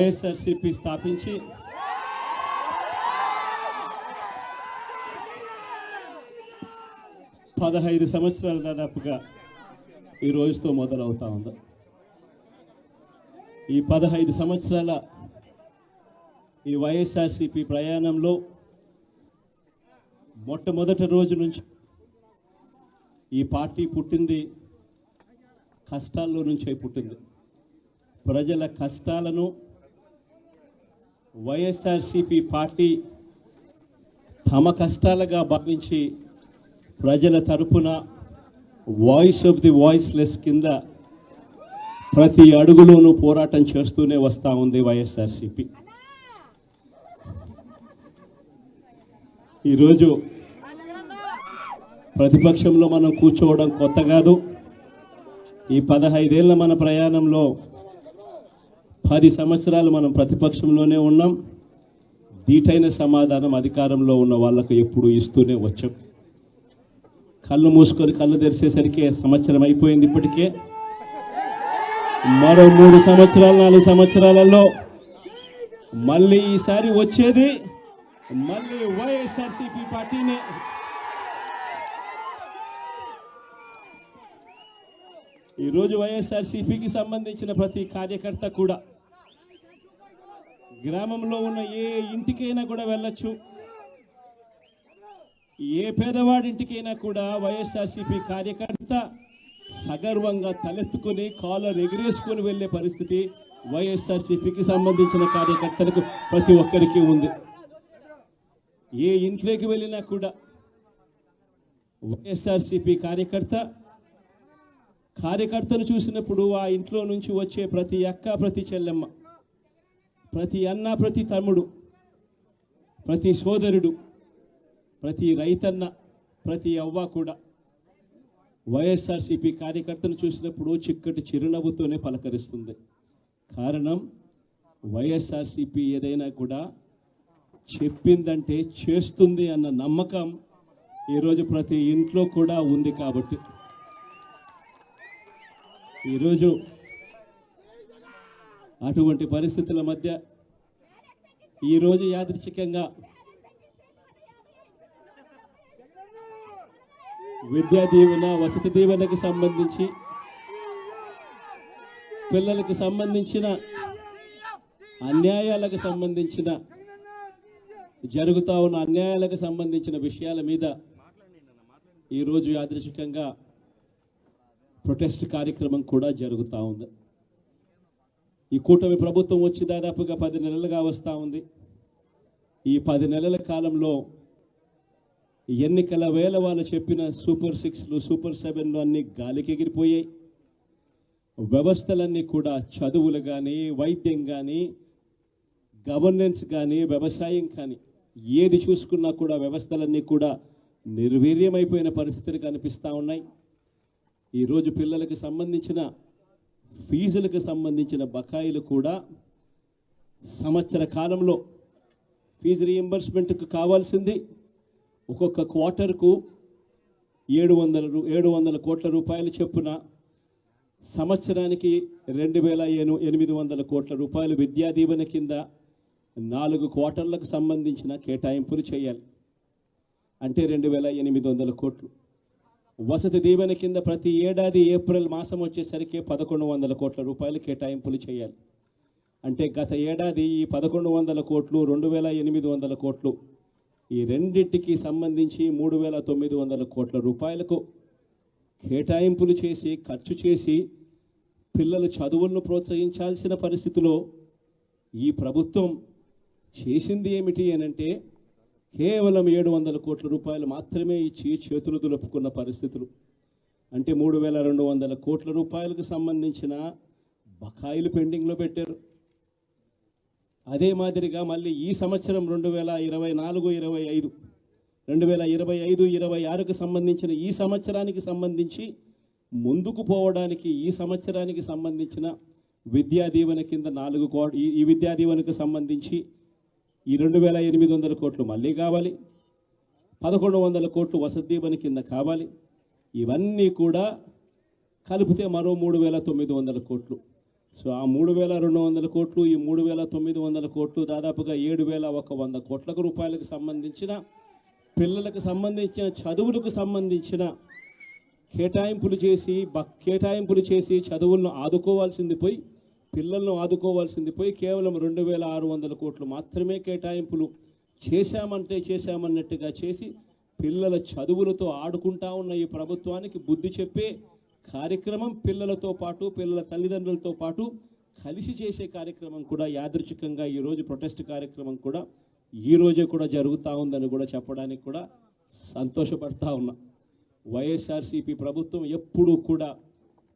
వైఎస్ఆర్సీపీ స్థాపించి పదహైదు సంవత్సరాలు దాదాపుగా ఈ రోజుతో మొదలవుతా ఉంది. ఈ 15 సంవత్సరాల ఈ వైఎస్ఆర్సీపీ ప్రయాణంలో మొట్టమొదటి రోజు నుంచి ఈ పార్టీ పుట్టింది కష్టాల్లో నుంచే పుట్టింది. ప్రజల కష్టాలను వైఎస్ఆర్సీపీ పార్టీ తమ కష్టాలుగా భావించి ప్రజల తరపున వాయిస్ ఆఫ్ ది వాయిస్లెస్ కింద ప్రతి అడుగులోనూ పోరాటం చేస్తూనే వస్తూ ఉంది వైఎస్ఆర్సీపీ. ఈరోజు ప్రతిపక్షంలో మనం కూర్చోవడం కొత్త కాదు. ఈ 15 ఏళ్ల మన ప్రయాణంలో 10 సంవత్సరాలు మనం ప్రతిపక్షంలోనే ఉన్నాం. దీటైన సమాధానం అధికారంలో ఉన్న వాళ్లకు ఎప్పుడు ఇస్తూనే వచ్చాం. కళ్ళు మూసుకొని కళ్ళు తెరిచేసరికి సంవత్సరం అయిపోయింది. ఇప్పటికే మరో 3 సంవత్సరాలు 4 సంవత్సరాలలో మళ్ళీ ఈసారి వచ్చేది మళ్ళీ వైఎస్ఆర్సీపీ పార్టీనే. ఈరోజు వైఎస్ఆర్సీపీకి సంబంధించిన ప్రతి కార్యకర్త కూడా గ్రామంలో ఉన్న ఏ ఇంటికైనా కూడా వెళ్ళొచ్చు. ఏ పేదవాడింటికైనా కూడా వైఎస్ఆర్సీపీ కార్యకర్త సగర్వంగా తలెత్తుకుని కాలర్ ఎగిరేసుకొని వెళ్లే పరిస్థితి వైఎస్ఆర్సీపీకి సంబంధించిన కార్యకర్తలకు ప్రతి ఒక్కరికి ఉంది. ఏ ఇంట్లోకి వెళ్ళినా కూడా వైఎస్ఆర్సీపీ కార్యకర్తను చూసినప్పుడు ఆ ఇంట్లో నుంచి వచ్చే ప్రతి అక్క, ప్రతి చెల్లెమ్మ, ప్రతి అన్న, ప్రతి తమ్ముడు, ప్రతి సోదరుడు, ప్రతి రైతన్న, ప్రతి అవ్వ కూడా వైఎస్ఆర్సీపీ కార్యకర్తను చూసినప్పుడు చిక్కటి చిరునవ్వుతోనే పలకరిస్తుంది. కారణం వైఎస్ఆర్సీపీ ఏదైనా కూడా చెప్పిందంటే చేస్తుంది అన్న నమ్మకం ఈరోజు ప్రతి ఇంట్లో కూడా ఉంది. కాబట్టి ఈరోజు అటువంటి పరిస్థితుల మధ్య ఈరోజు యాదృచ్ఛికంగా విద్యా దీవెన, వసతి దీవెనకు సంబంధించి పిల్లలకు సంబంధించిన అన్యాయాలకు సంబంధించిన జరుగుతూ ఉన్న అన్యాయాలకు సంబంధించిన విషయాల మీద ఈరోజు యాదృచ్ఛికంగా ప్రొటెస్ట్ కార్యక్రమం కూడా జరుగుతూ ఉంది. ఈ కూటమి ప్రభుత్వం వచ్చి దాదాపుగా 10 నెలలుగా వస్తూ ఉంది. ఈ 10 నెలల కాలంలో ఎన్నికల వేళ వాళ్ళు చెప్పిన సూపర్ 6లు, సూపర్ 7లు అన్నీ గాలికి ఎగిరిపోయాయి. వ్యవస్థలన్నీ కూడా చదువులు కానీ, వైద్యం కానీ, గవర్నెన్స్ కానీ, వ్యవసాయం కానీ ఏది చూసుకున్నా కూడా వ్యవస్థలన్నీ కూడా నిర్వీర్యమైపోయిన పరిస్థితులు కనిపిస్తూ ఉన్నాయి. ఈరోజు పిల్లలకు సంబంధించిన ఫీజులకు సంబంధించిన బకాయిలు కూడా సంవత్సర కాలంలో ఫీజు రీఎంబర్స్మెంట్కు కావాల్సింది ఒక్కొక్క క్వార్టర్కు 700 కోట్ల రూపాయలు చొప్పున సంవత్సరానికి 2800 కోట్ల రూపాయలు విద్యా దీవెన కింద 4 క్వార్టర్లకు సంబంధించిన కేటాయింపులు చేయాలి. అంటే 2800 కోట్లు. వసతి దీవెన కింద ప్రతి ఏడాది ఏప్రిల్ మాసం వచ్చేసరికి 1100 కోట్ల రూపాయలు కేటాయింపులు చేయాలి. అంటే గత ఏడాది ఈ 1100 కోట్లు, 2800 కోట్లు, ఈ రెండింటికి సంబంధించి 3900 కోట్ల రూపాయలకు కేటాయింపులు చేసి ఖర్చు చేసి పిల్లల చదువులను ప్రోత్సహించాల్సిన పరిస్థితిలో ఈ ప్రభుత్వం చేసింది ఏమిటి అనంటే కేవలం 700 కోట్ల రూపాయలు మాత్రమే ఇచ్చి చేతులు దులుపుకున్న పరిస్థితులు. అంటే 3200 కోట్ల రూపాయలకు సంబంధించిన బకాయిలు పెండింగ్లో పెట్టారు. అదే మాదిరిగా మళ్ళీ ఈ సంవత్సరం 2024-25, 2025-26కు సంబంధించిన ఈ సంవత్సరానికి సంబంధించి ముందుకు పోవడానికి ఈ సంవత్సరానికి సంబంధించిన విద్యా దీవెన కింద 4 కోట్లు, ఈ విద్యా దీవెనకు సంబంధించి ఈ 2800 కోట్లు మళ్ళీ కావాలి. 1100 కోట్లు వసతి దీవెన కింద కావాలి. ఇవన్నీ కూడా కలిపితే మరో 3900 కోట్లు. సో ఆ 3,200 కోట్లు, ఈ 3,900 కోట్లు, దాదాపుగా 7,100 కోట్ల రూపాయలకు సంబంధించిన పిల్లలకు సంబంధించిన చదువులకు సంబంధించిన కేటాయింపులు చేసి చదువులను ఆదుకోవాల్సింది పోయి, పిల్లలను ఆదుకోవాల్సింది పోయి కేవలం 2,600 కోట్లు మాత్రమే కేటాయింపులు చేశామన్నట్టుగా చేసి పిల్లల చదువులతో ఆడుకుంటా ఉన్న ఈ ప్రభుత్వానికి బుద్ధి చెప్పే కార్యక్రమం పిల్లలతో పాటు, పిల్లల తల్లిదండ్రులతో పాటు కలిసి చేసే కార్యక్రమం కూడా యాదృచ్ఛికంగా ఈరోజు ప్రొటెస్ట్ కార్యక్రమం కూడా ఈ రోజే కూడా జరుగుతూ ఉందని కూడా చెప్పడానికి కూడా సంతోషపడతా ఉన్నా. వైఎస్ఆర్సీపీ ప్రభుత్వం ఎప్పుడూ కూడా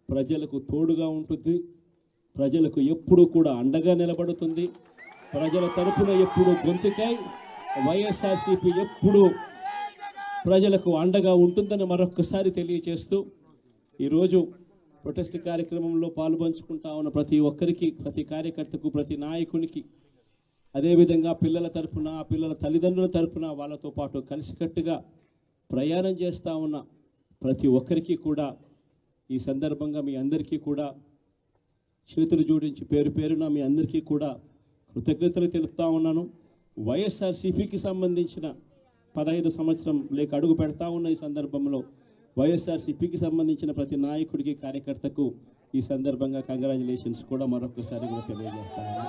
ప్రజలకు తోడుగా ఉంటుంది, ప్రజలకు ఎప్పుడూ కూడా అండగా నిలబడుతుంది, ప్రజల తరపున ఎప్పుడూ గొంతుకై వైఎస్ఆర్సీపీ ఎప్పుడూ ప్రజలకు అండగా ఉంటుందని మరొక్కసారి తెలియజేస్తూ ఈరోజు ప్రొటెస్ట్ కార్యక్రమంలో పాల్పంచుకుంటా ఉన్న ప్రతి ఒక్కరికి, ప్రతి కార్యకర్తకు, ప్రతి నాయకునికి, అదేవిధంగా పిల్లల తరపున, పిల్లల తల్లిదండ్రుల తరపున వాళ్ళతో పాటు కలిసికట్టుగా ప్రయాణం చేస్తూ ఉన్న ప్రతి ఒక్కరికి కూడా ఈ సందర్భంగా మీ అందరికీ కూడా చేతులు జోడించి పేరు పేరున మీ అందరికీ కూడా కృతజ్ఞతలు తెలుపుతా ఉన్నాను. వైఎస్ఆర్సీపీకి సంబంధించిన 15 సంవత్సరం లేక అడుగు పెడతా ఉన్న ఈ సందర్భంలో వైఎస్ఆర్సీపీకి సంబంధించిన ప్రతి నాయకుడికి, కార్యకర్తకు ఈ సందర్భంగా కంగ్రాచులేషన్స్ కూడా మరొకసారి కూడా తెలియజేస్తాను.